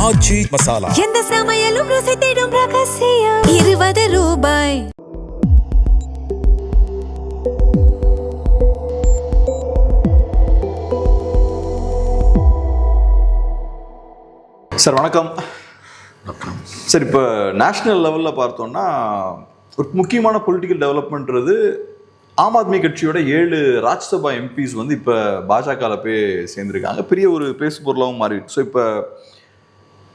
ஆச்சி மசாலா. எந்த சமையலும் ருசி தேடும் ரகசியம். 20 ரூபாய். சார் வணக்கம். சார், இப்போ நேஷ்னல் லெவலில் பார்த்தோம்னா ஒரு முக்கியமான பொலிட்டிக்கல் டெவலப்மெண்ட்றது ஆம் ஆத்மி கட்சியோட 7 ராஜ்யசபா எம்பிஸ் வந்து இப்போ பாஜகவில் போய் சேர்ந்துருக்காங்க. பெரிய ஒரு பேசு பொருளாகவும் மாறிடுச்சு. ஸோ இப்போ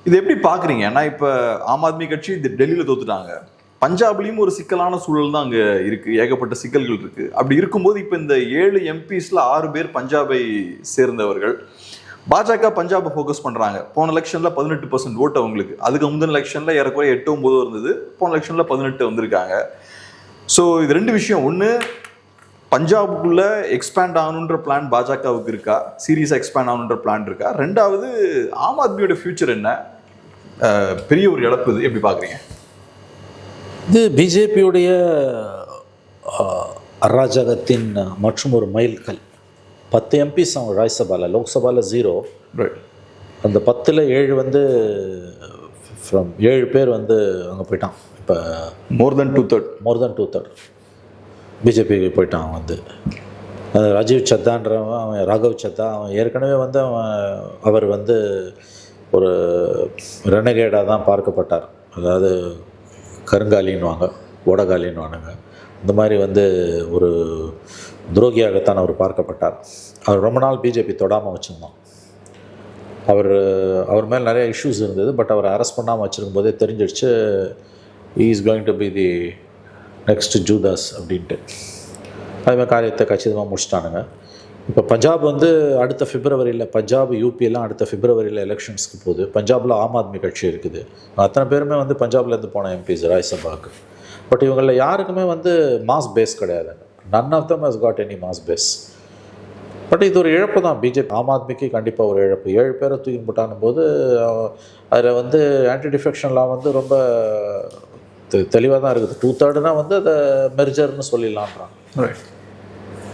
இது எப்படி பார்க்குறீங்க? ஏன்னா இப்போ ஆம் ஆத்மி கட்சி டெல்லியில் தோத்துட்டாங்க. பஞ்சாப்லேயும் ஒரு சிக்கலான சூழல் தான் அங்கே இருக்குது, ஏகப்பட்ட சிக்கல்கள் இருக்குது. அப்படி இருக்கும்போது இப்போ இந்த 7 எம்பிஸில் 6 பேர் பஞ்சாபை சேர்ந்தவர்கள். பாஜக பஞ்சாபை ஃபோக்கஸ் பண்ணுறாங்க. போன எலெக்ஷனில் 18% ஓட்டு அவங்களுக்கு. அதுக்கு முந்தின எலெக்ஷனில் ஏறக்குறைய 8-9 இருந்தது. போன எலெக்ஷனில் 18 வந்திருக்காங்க. ஸோ இது 2 விஷயம். ஒன்று, பஞ்சாபுக்குள்ளே எக்ஸ்பேண்ட் ஆகணுன்ற பிளான் பாஜகவுக்கு இருக்கா? சீரியஸாக எக்ஸ்பேண்ட் ஆகணுன்ற பிளான் இருக்கா? 2வது, ஆம் ஆத்மியோட ஃபியூச்சர் என்ன? பெரிய ஒரு இழப்பு. இது எப்படி பார்க்குறீங்க? இது பிஜேபியுடைய அராஜகத்தின் மற்றும் ஒரு மைல்கல். 10 எம்பிஸ் அவங்க ராஜ்யசபாவில், லோக்சபாவில் 0. அந்த 10ல் 7 வந்து ஃப்ரம் 7 பேர் வந்து அங்கே போயிட்டான். இப்போ மோர் தென் டூ தேர்ட் பிஜேபிக்கு போயிட்டான். அவன் வந்து ராஜீவ் சத்தான்றவன், அவன் ராகவ் சத்தா, அவன் ஏற்கனவே வந்து அவர் வந்து ஒரு ரெனகேடாக தான் பார்க்கப்பட்டார். அதாவது கருங்காலின்வாங்க, ஓடகாலின்வானுங்க. இந்த மாதிரி வந்து ஒரு துரோகியாகத்தான் அவர் பார்க்கப்பட்டார். அவர் ரொம்ப நாள் பிஜேபி தொடாமல் வச்சுருந்தோம். அவர் மேலே நிறைய இஷ்யூஸ் இருந்தது. பட் அவரை அரெஸ்ட் பண்ணாமல் வச்சுருக்கும் போதே தெரிஞ்சிடுச்சு he is going to be the next Judas அப்படின்ட்டு. அதுமாதிரி காரியத்தை கச்சிதமாக முடிச்சிட்டானுங்க. இப்போ பஞ்சாப் வந்து அடுத்த பிப்ரவரியில், பஞ்சாப் யூபியெல்லாம் அடுத்த பிப்ரவரியில் எலெக்ஷன்ஸ்க்கு போகுது. பஞ்சாபில் ஆம் ஆத்மி கட்சி இருக்குது. அத்தனை பேருமே வந்து பஞ்சாப்லேருந்து போன எம்பிஸ் ராஜ்யசபாவுக்கு. பட் இவங்களில் யாருக்குமே வந்து மாஸ் பேஸ் கிடையாதுங்க. none of them has got any mass base. But இது ஒரு இழப்பு தான் பிஜேபி. ஆம் ஆத்மிக்கு கண்டிப்பாக ஒரு இழப்பு. 7 பேரை தூக்கி போட்டானும் போது அதில் வந்து ஆன்டி டிஃபெக்ஷன்லாம் வந்து ரொம்ப தெளிவாக தான் இருக்குது. 2/3 வந்து அதை மெர்ஜர்னு சொல்லிடலான்றாங்க.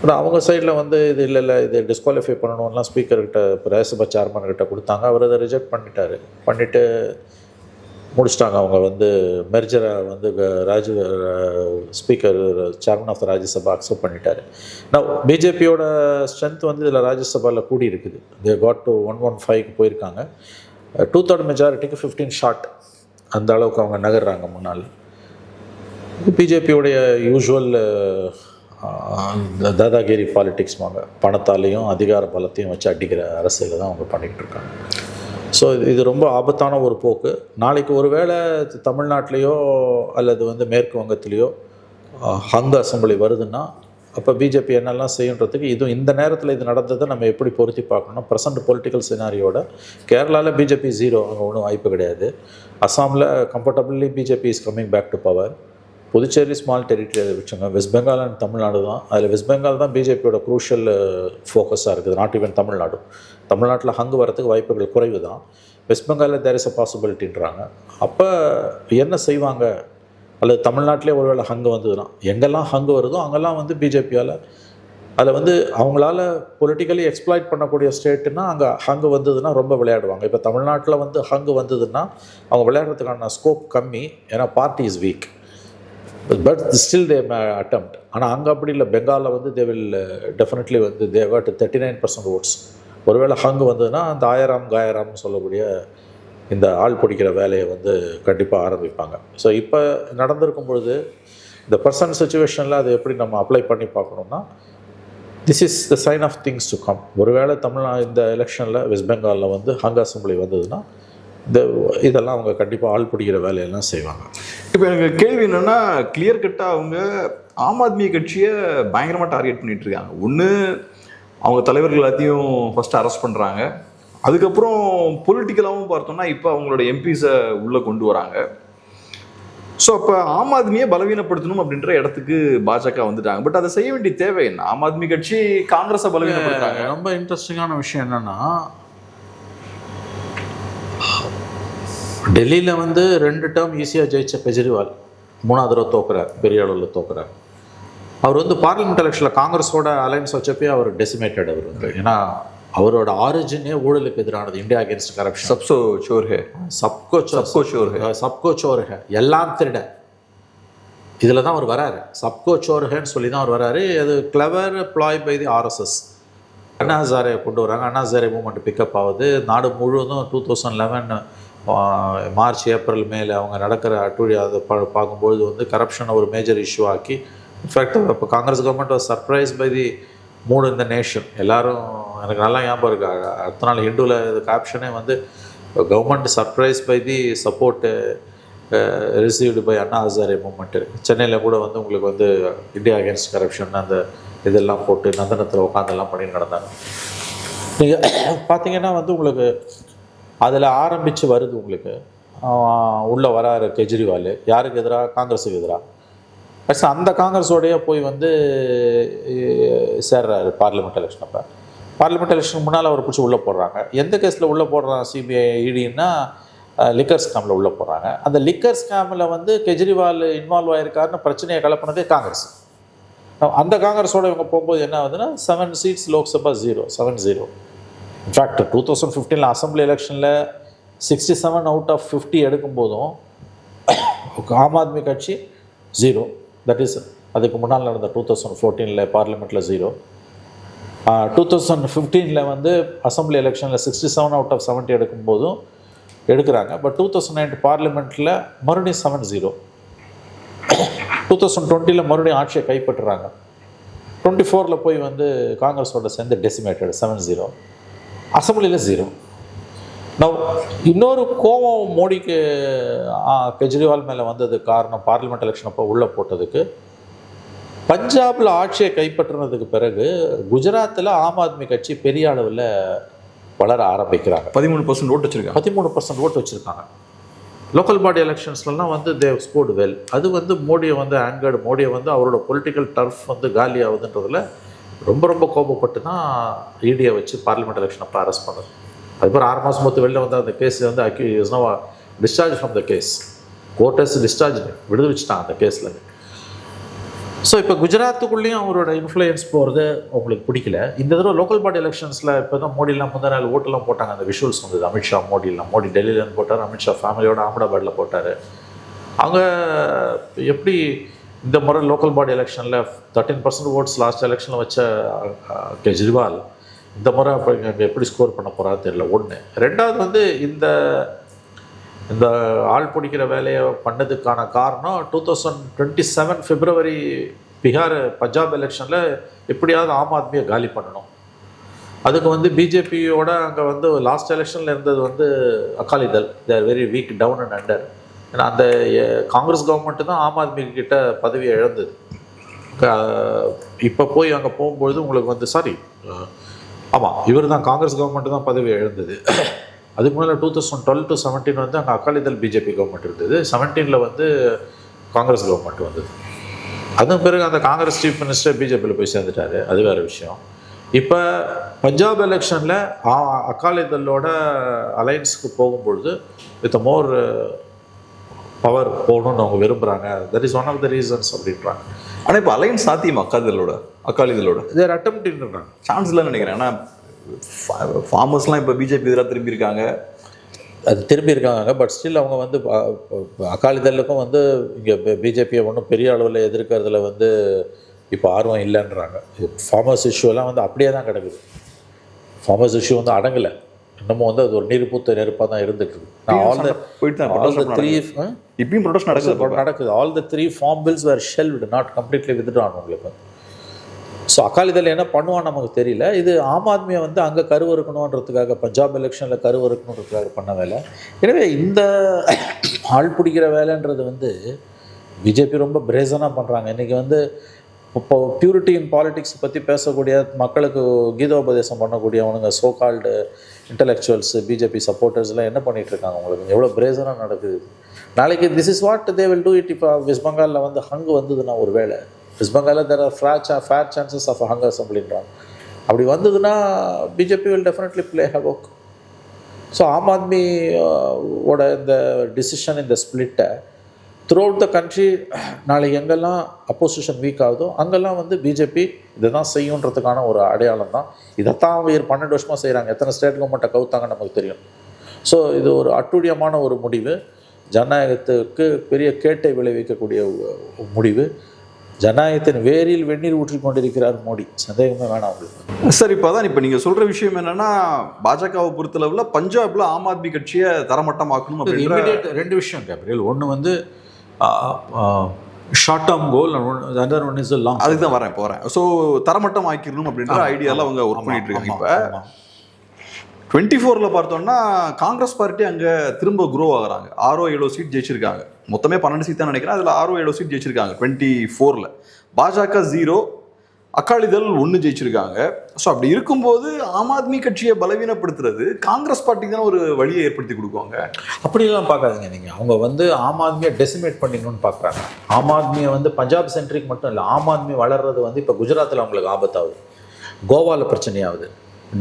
பட் அவங்க சைடில் வந்து இது இல்லை இது டிஸ்குவாலிஃபை பண்ணணும்லாம் ஸ்பீக்கர்கிட்ட, இப்போ ராஜ்யசபா சேர்மன்கிட்ட கொடுத்தாங்க. அவர் அதை ரிஜெக்ட் பண்ணிவிட்டு முடிச்சிட்டாங்க. அவங்க வந்து மெர்ஜரை வந்து speaker, chairman of the Rajya Sabha accept பண்ணிட்டார். நான் பிஜேபியோட ஸ்ட்ரென்த் வந்து இதில் ராஜ்யசபாவில் கூடி இருக்குது. தே காட் டு 115க்கு போயிருக்காங்க. 2/3 மெஜாரிட்டிக்கு 15 ஷாட், அந்த அளவுக்கு அவங்க நகர்றாங்க முன்னால். பிஜேபியோடைய யூஸ்வல் தாதாகிரி பாலிட்டிக்ஸ் வாங்க, பணத்தாலையும் அதிகார பலத்தையும் வச்சு அடிக்கிற அரசியலை தான் அவங்க பண்ணிக்கிட்டு இருக்காங்க. ஸோ இது ரொம்ப ஆபத்தான ஒரு போக்கு. நாளைக்கு ஒரு வேளை தமிழ்நாட்டிலையோ அல்லது வந்து மேற்கு வங்கத்திலேயோ ஹங் அசம்பிளி வருதுன்னா அப்போ பிஜேபி என்னெல்லாம் செய்யுன்றதுக்கு இதுவும் இந்த நேரத்தில் இது நடந்ததை நம்ம எப்படி பொருத்தி பார்க்கணும். ப்ரெசன்ட் பொலிட்டிக்கல் சினாரியோட கேரளாவில் பிஜேபி 0, அங்கே ஒன்றும் வாய்ப்பு கிடையாது. அஸ்ஸாமில் comfortably BJP is coming back to power. Puducherry small territory அதை வச்சுங்க. வெஸ்ட் பெங்கால் அண்ட் தமிழ்நாடு தான். அதில் வெஸ்ட் பெங்கால் தான் பிஜேபியோட க்ரூஷியல் ஃபோக்கஸாக இருக்குது. நாட் ஈவன் தமிழ்நாட்டில் ஹங்கு வரத்துக்கு வாய்ப்புகள் குறைவு தான். வெஸ்ட் பெங்காலில் தேர் இஸ் அ பாசிபிலிட்டின்றாங்க. அப்போ என்ன செய்வாங்க? அல்லது தமிழ்நாட்டிலே ஒருவேளை ஹங்கு வந்ததுன்னா, எங்கெல்லாம் ஹங்கு வருதோ அங்கெல்லாம் வந்து பிஜேபியால் அதில் வந்து அவங்களால பொலிட்டிக்கலி எக்ஸ்ப்ளாய்ட் பண்ணக்கூடிய ஸ்டேட்டுன்னா அங்கே ஹங்கு வந்ததுன்னா ரொம்ப விளையாடுவாங்க. இப்போ தமிழ்நாட்டில் வந்து ஹங்கு வந்ததுன்னா அவங்க விளையாடுறதுக்கான ஸ்கோப் கம்மி. ஏன்னா party is weak. But still they attempt. ஆனால் அங்கே அப்படி இல்லை. பெங்காலில் வந்து தே வில் டெஃபினெட்லி வந்து தே காட் 39% ஓட்ஸ். ஒருவேளை ஹங்கு வந்ததுன்னா அந்த காயராம்னு சொல்லக்கூடிய இந்த ஆள் பிடிக்கிற வேலையை வந்து கண்டிப்பாக ஆரம்பிப்பாங்க. ஸோ இப்போ நடந்திருக்கும் பொழுது இந்த பர்சன்ட் சுச்சுவேஷனில் அதை எப்படி நம்ம அப்ளை பண்ணி பார்க்கணுன்னா, this is the sign of things to come. ஒருவேளை இந்த எலெக்ஷனில் வெஸ்ட் பெங்காலில் வந்து ஹங் அசம்பிளி வந்ததுன்னா இதெல்லாம் அவங்க கண்டிப்பாக ஆள் பிடிக்கிற வேலையெல்லாம் செய்வாங்க. இப்போ எனக்கு கேள்வி என்னென்னா, கிளியர் கட்டாக அவங்க ஆம் ஆத்மி கட்சியை பயங்கரமாக டார்கெட் பண்ணிகிட்டு இருக்காங்க. ஒன்று, அவங்க தலைவர்கள் எல்லாத்தையும் ஃபஸ்ட்டு அரெஸ்ட் பண்ணுறாங்க. அதுக்கப்புறம் பொலிட்டிக்கலாகவும் பார்த்தோம்னா இப்போ அவங்களோட எம்பிஸை உள்ளே கொண்டு வராங்க. ஸோ அப்போ ஆம் ஆத்மியை பலவீனப்படுத்தணும் அப்படின்ற இடத்துக்கு பாஜக வந்துட்டாங்க. பட் அதை செய்ய வேண்டிய தேவை என்ன? ஆம் ஆத்மி கட்சி காங்கிரஸை பலவீனப்படுத்தாங்க. ரொம்ப இன்ட்ரெஸ்டிங்கான விஷயம் என்னென்னா, டெல்லியில் வந்து 2 டேர்ம் ஈஸியாக ஜெயிச்ச கெஜ்ரிவால் 3வது தடவை தோக்குறார், பெரிய அளவில் தோக்குறார். அவர் வந்து பார்லிமெண்ட் எலெக்ஷனில் காங்கிரஸோட அலைன்ஸ் வச்சப்பே அவர் டெசிமேட்டட். அவர் வந்து ஏன்னா அவரோட ஆரிஜினே ஊழலுக்கு எதிரானது, இந்தியா அகேன்ஸ்ட் கரப்ஷன். சப்சோ சோர் ஹே, சப்கோ சோர் ஹே, சப்கோ சோர் ஹே, எல்லாம் திருட. இதில் தான் அவர் வராரு. சப்கோ சோர் ஹேன்னு சொல்லி தான் அவர் வராரு. அது clever ப்ளாய் by the RSS. Anna Hazare கொண்டு வராங்க. அண்ணா ஹசாரே மூமெண்ட் பிக்கப் ஆகுது. நாடு முழுவதும் 2011 மார்ச் ஏப்ரல் மேலே அவங்க நடக்கிற அட்டூழி அதை பார்க்கும்பொழுது வந்து கரப்ஷனை ஒரு மேஜர் இஷ்யூ ஆக்கி, இன்ஃபேக்ட் இப்போ Congress government was surprise by the mood in the nation. எல்லோரும் எனக்கு நல்லா ஞாபகம் இருக்கு. அடுத்த நாள் ஹிந்துவில் இது கேப்ஷனே வந்து government surprise by the support received by Anna Hazare movement. சென்னையில் கூட வந்து உங்களுக்கு வந்து இந்தியா அகேன்ஸ்ட் கரப்ஷன் அந்த இதெல்லாம் போட்டு நந்தனத்தில் உட்காந்தெல்லாம் பண்ணி நடந்தாங்க. நீங்கள் பார்த்தீங்கன்னா வந்து உங்களுக்கு அதில் ஆரம்பித்து வருது. உங்களுக்கு உள்ளே வராரு கெஜ்ரிவால். யாருக்கு எதிராக? காங்கிரஸுக்கு எதிராக. ஃபஸ்ட் அந்த காங்கிரஸோடையே போய் வந்து சேர்றாரு பார்லிமெண்ட் எலெக்ஷன். அப்போ பார்லிமெண்ட் எலெக்ஷனுக்கு முன்னால் அவர் பிடிச்சி உள்ளே போடுறாங்க. எந்த கேஸில் உள்ளே போடுறாங்க சிபிஐ இடின்னா லிக்கர் ஸ்கேமில் உள்ளே போடுறாங்க. அந்த லிக்கர் ஸ்கேமில் வந்து கெஜ்ரிவால் இன்வால்வ் ஆகிருக்காருன்னு பிரச்சனையை கலப்பினதே காங்கிரஸ். அந்த காங்கிரஸோடு இவங்க போகும்போது என்ன ஆகுதுன்னா 7 சீட்ஸ் லோக்சபா 0. இன்ஃபேக்ட் 2015 அசம்பிளி எலெக்ஷனில் 67 அவுட் ஆஃப் 50 எடுக்கும்போதும் ஆம் ஆத்மி கட்சி 0. தட் இஸ் அதுக்கு முன்னால் நடந்த 2014 பார்லிமெண்ட்டில் 0. 2015 வந்து அசம்பிளி எலெக்ஷனில் 67 அவுட் ஆஃப் 70 எடுக்கும்போதும் எடுக்கிறாங்க. பட் 2009 பார்லிமெண்ட்டில் மறுபடியும் 7-0. 2020 மறுபடியும் ஆட்சியை கைப்பற்றுறாங்க. 24 போய் வந்து காங்கிரஸோட சேர்ந்து டெசிமேட்டட் 7-0. அசம்பிளியில் 0. நான் இன்னொரு கோபம் மோடிக்கு கெஜ்ரிவால் மேலே வந்தது காரணம் பார்லிமெண்ட் எலெக்ஷன் அப்போ உள்ளே போட்டதுக்கு, பஞ்சாபில் ஆட்சியை கைப்பற்றினதுக்கு பிறகு குஜராத்தில் ஆம் ஆத்மி கட்சி பெரிய அளவில் வளர ஆரம்பிக்கிறாங்க. 13% ஓட்டு வச்சுருக்காங்க. 13% ஓட்டு வச்சுருக்காங்க. லோக்கல் பாடி எலெக்ஷன்ஸ்லாம் வந்து தேவ் ஸ்கோர்டு வெல். அது வந்து மோடியை வந்து ஆங்கர்டு, மோடியை வந்து அவரோட பொலிட்டிக்கல் டர்ஃப் வந்து காலி ஆகுதுன்றதில் ரொம்ப ரொம்ப கோபப்பட்டு தான் இடியை வச்சு பார்லிமெண்ட் எலெக்ஷன் அப்போ அரெஸ்ட் பண்ணது. அதுக்கப்புறம் 6 மாதம் மொத்தம் வெளில வந்து அந்த கேஸ் வந்து discharge from the case. Courts discharge விடுவிச்சிட்டான் அந்த கேஸில். ஸோ இப்போ குஜராத்துக்குள்ளேயும் அவரோட இன்ஃப்ளூயன்ஸ் போகிறது அவங்களுக்கு பிடிக்கல. இந்த தடவை லோக்கல் பாடி எலெக்ஷன்ஸில் இப்போ தான் மோடிலாம் முந்தின நாள் ஓட்டெல்லாம் போட்டாங்க. அந்த விஷுவல்ஸ் வந்தது. அமித்ஷா மோடி டெல்லியிலேருந்து போட்டார். அமித்ஷா ஃபேமிலியோட அகமதாபாத்தில் போட்டார். அவங்க எப்படி இந்த முறை லோக்கல் பாடி எலெக்ஷனில் 13% ஓட்ஸ் லாஸ்ட் எலெக்ஷனில் வச்ச கெஜ்ரிவால் இந்த முறை எப்படி ஸ்கோர் பண்ண போகிறாரு தெரியல. ஒன்று. ரெண்டாவது வந்து இந்த ஆள் பிடிக்கிற வேலையை பண்ணதுக்கான காரணம் 2027 பிப்ரவரி பீகார் பஞ்சாப் எலெக்ஷனில் எப்படியாவது ஆம் ஆத்மியை காலி பண்ணணும். அதுக்கு வந்து பிஜேபியோட அங்கே வந்து லாஸ்ட் எலெக்ஷனில் இருந்தது வந்து Akali Dal. They are very weak, down and under. ஏன்னா அந்த காங்கிரஸ் கவர்மெண்ட்டு தான் ஆம் ஆத்மி கிட்ட பதவியை இழந்தது. இப்போ போய் அங்கே போகும்பொழுது உங்களுக்கு வந்து ஆமாம், இவர் தான் காங்கிரஸ் கவர்மெண்ட்டு தான் பதவியை இழந்தது. அதுக்கு முன்னால் 2012 to 17 வந்து அங்கே அகாலிதள் பிஜேபி கவர்மெண்ட் இருந்தது. 17 வந்து காங்கிரஸ் கவர்மெண்ட் வந்தது. அதன் பிறகு அந்த காங்கிரஸ் சீஃப் மினிஸ்டர் பிஜேபியில் போய் சேர்ந்துட்டார். அது வேறு விஷயம். இப்போ பஞ்சாப் எலெக்ஷனில் அகாலிதளோட அலையன்ஸுக்கு போகும்பொழுது வித் மோர் பவர் போகணும்னு அவங்க விரும்புகிறாங்க. That is one of the reasons அப்படின்றாங்க. ஆனால் இப்போ அலையன்ஸ் சாத்தியமா அகாலிதளோட தேர் அட்டெம்ப்ட்ன்றாங்க. சான்ஸ் இல்லைன்னு நினைக்கிறேன். ஏன்னா ஃபார்மர்ஸ்லாம் இப்போ பிஜேபி எதிராக திரும்பியிருக்காங்க. பட் ஸ்டில் அவங்க வந்து அகாலிதளுக்கும் வந்து இங்கே பிஜேபியை ஒன்றும் பெரிய அளவில் எதிர்க்கிறதுல வந்து இப்போ ஆர்வம் இல்லைன்றாங்க. ஃபார்மர்ஸ் இஷ்யூலாம் வந்து அப்படியே தான் கிடக்குது. ஃபார்மர்ஸ் இஷ்யூ வந்து அடங்கலை. இன்னமும் வந்து அது ஒரு நீர் பூத்த நெருப்பாக தான் இருந்துட்டு இருக்கு. நடக்குது. All the 3 farm bills were shelved, not completely withdrawn உங்களுக்கு. ஸோ அகாலிதள் என்ன பண்ணுவான்னு நமக்கு தெரியல. இது ஆம் ஆத்மியை வந்து அங்கே கருவறுக்கணுன்றதுக்காக, பஞ்சாப் எலெக்ஷனில் கருவறுக்கணுன்றதுக்காக பண்ண வேலை. எனவே இந்த ஆள் பிடிக்கிற வேலைன்றது வந்து பிஜேபி ரொம்ப பிரேசனாக பண்ணுறாங்க. இன்றைக்கி வந்து இப்போ பியூரிட்டி இன் பாலிடிக்ஸ் பற்றி பேசக்கூடிய, மக்களுக்கு கீதோபதேசம் பண்ணக்கூடியவனுங்க சோகால்டு இன்டலெக்சுவல்ஸ் பிஜேபி சப்போர்ட்டர்ஸ்லாம் என்ன பண்ணிகிட்ருக்காங்க. உங்களுக்கு எவ்வளோ பிரேசனாக நடக்குது. நாளைக்கு this is what they will do it. இப்போ வெஸ்ட் பெங்காலில் வந்து ஹங்கு வந்ததுன்னா ஒரு வேலை, வெஸ்ட் பெங்காலில் there are fair chances of hung அசம்பிளின்றாங்க. அப்படி வந்ததுன்னா BJP will definitely play havoc. So Aam ஆத்மியோட இந்த டிசிஷன், இந்த ஸ்பிளிட்டை த்ரூ அவுட் த கண்ட்ரி நாளைக்கு எங்கெல்லாம் அப்போசிஷன் வீக் ஆகுதோ அங்கெல்லாம் வந்து பிஜேபி இதை தான் செய்யுன்றதுக்கான ஒரு அடையாளம் தான். இதைத்தான் அவங்க 12 வருஷமாக செய்கிறாங்க. எத்தனை ஸ்டேட் கவர்மெண்ட்டை கவுத்தாங்கன்னு நமக்கு தெரியும். ஸோ இது ஒரு அட்டுழியமான ஒரு முடிவு, ஜனநாயகத்துக்கு பெரிய கேட்டை விளைவிக்கக்கூடிய முடிவு. ஜனநாயகத்தின் வேரில் வெந்நீர் ஊற்றி கொண்டிருக்கிறார் மோடி, சந்தேகமே வேணாம் அவங்களுக்கு. சார், இப்போ நீங்கள் சொல்கிற விஷயம் என்னன்னா, பாஜகவை பொறுத்தளவில் பஞ்சாப்ல ஆம் ஆத்மி கட்சியை தரமட்டமாக்கணும் அப்படின்ற 2 விஷயம் கேப்ரியல். ஒன்று வந்து short term goal, other one is long. அதுக்கு தான் வரேன். ஸோ தரமட்டம் ஆக்கிடணும் அப்படின்ற ஐடியாவில் அவங்க ஒர்க் பண்ணிட்டு இருக்காங்க. இப்போ 24ல் பார்த்தோம்னா காங்கிரஸ் பார்ட்டி அங்கே திரும்ப குரோ ஆகுறாங்க. 6-7 சீட் ஜெயிச்சிருக்காங்க. மொத்தமே 12 சீட் தான் நினைக்கிறேன். அதில் 6-7 சீட் ஜெயிச்சிருக்காங்க 24ல். பாஜக 0, அகாலிதள் 1 ஜெயிச்சிருக்காங்க. ஸோ அப்படி இருக்கும்போது ஆம் ஆத்மி கட்சியை பலவீனப்படுத்துறது காங்கிரஸ் பார்ட்டிக்கு தானே ஒரு வழியை ஏற்படுத்தி கொடுக்குவாங்க. அப்படிலாம் பார்க்காதீங்க நீங்கள். அவங்க வந்து ஆம் ஆத்மியை டெசிமேட் பண்ணிடணும்னு பார்க்குறாங்க. ஆம் ஆத்மியை வந்து பஞ்சாப் சென்ட்ரிக் மட்டும் இல்லை, ஆம் ஆத்மி வளர்றது வந்து இப்போ குஜராத்தில் அவங்களுக்கு ஆபத்தாகுது, கோவாவில் பிரச்சனையாகுது,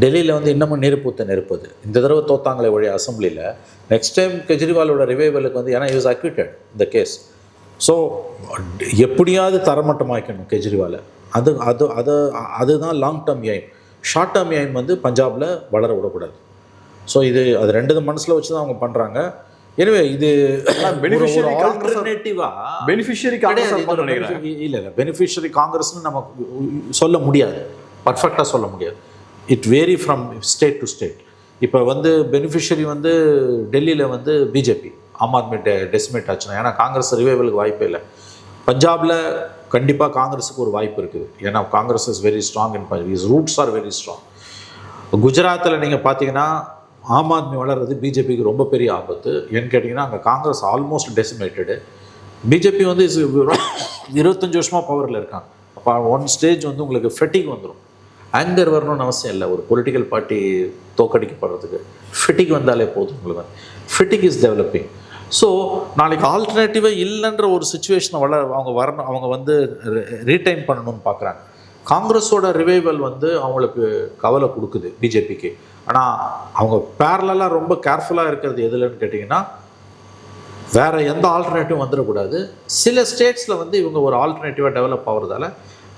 டெல்லியில் வந்து இன்னமும் நெருப்புது. இந்த தடவை தோத்தாங்களே வழி அசம்பிளியில். நெக்ஸ்ட் டைம் கெஜ்ரிவாலோட ரிவைவலுக்கு வந்து, ஏன்னா இஸ் அக்யூட்டட் இந்த கேஸ். ஸோ எப்படியாவது தரமட்டமாக்கணும் கெஜ்ரிவாலை. அதுதான் long term aim. Short term aim வந்து பஞ்சாபில் வளர விடக்கூடாது. ஸோ அது 2 மனசில் வச்சு தான் அவங்க பண்ணுறாங்க. எனவே இது பெனிஃபிஷியரி காங்கிரஸ் இல்லை பெனிஃபிஷியரி காங்கிரஸ்னு நம்ம சொல்ல முடியாது, பர்ஃபெக்டாக சொல்ல முடியாது. It vary from state to state. இப்போ வந்து பெனிஃபிஷரி வந்து டெல்லியில் வந்து பிஜேபி ஆம் ஆத்மி டெசிமேட் ஆச்சுன்னா, ஏன்னா காங்கிரஸ் ரிவைவலுக்கு வாய்ப்பே இல்லை. பஞ்சாபில் கண்டிப்பாக காங்கிரஸுக்கு ஒரு வாய்ப்பு இருக்குது, ஏன்னா Congress is very strong in Punjab, is roots are very strong. குஜராத்தில் நீங்கள் பார்த்தீங்கன்னா ஆம் ஆத்மி வளர்றது பிஜேபிக்கு ரொம்ப பெரிய ஆபத்து. ஏன்னு கேட்டிங்கன்னா அங்கே காங்கிரஸ் ஆல்மோஸ்ட் டெசிமேட்டடு. பிஜேபி வந்து 25 வருஷமாக பவரில் இருக்காங்க. அப்போ ஒன் ஸ்டேஜ் வந்து உங்களுக்கு ஃபெட்டிக் வந்துடும். ஆங்கர் வரணும்னு அவசியம் இல்லை. ஒரு பொலிட்டிக்கல் பார்ட்டி தோக்கடிக்கப்படுறதுக்கு ஃபெட்டிக் வந்தாலே போதும் உங்களுக்கு. ஃபெட்டிக் இஸ் டெவலப்பிங். ஸோ நாளைக்கு ஆல்டர்னேட்டிவே இல்லைன்ற ஒரு சுச்சுவேஷனை அவங்க வந்து ரீடைன் பண்ணணும்னு பார்க்குறாங்க. காங்கிரஸோட ரிவைவல் வந்து அவங்களுக்கு கவலை கொடுக்குது பிஜேபிக்கு. ஆனால் அவங்க பேரலாக ரொம்ப கேர்ஃபுல்லாக இருக்கிறது எதுலன்னு கேட்டிங்கன்னா, வேறு எந்த ஆல்டர்னேட்டிவ் வந்துடக்கூடாது. சில ஸ்டேட்ஸில் வந்து இவங்க ஒரு ஆல்டர்னேட்டிவாக டெவலப் ஆகிறதால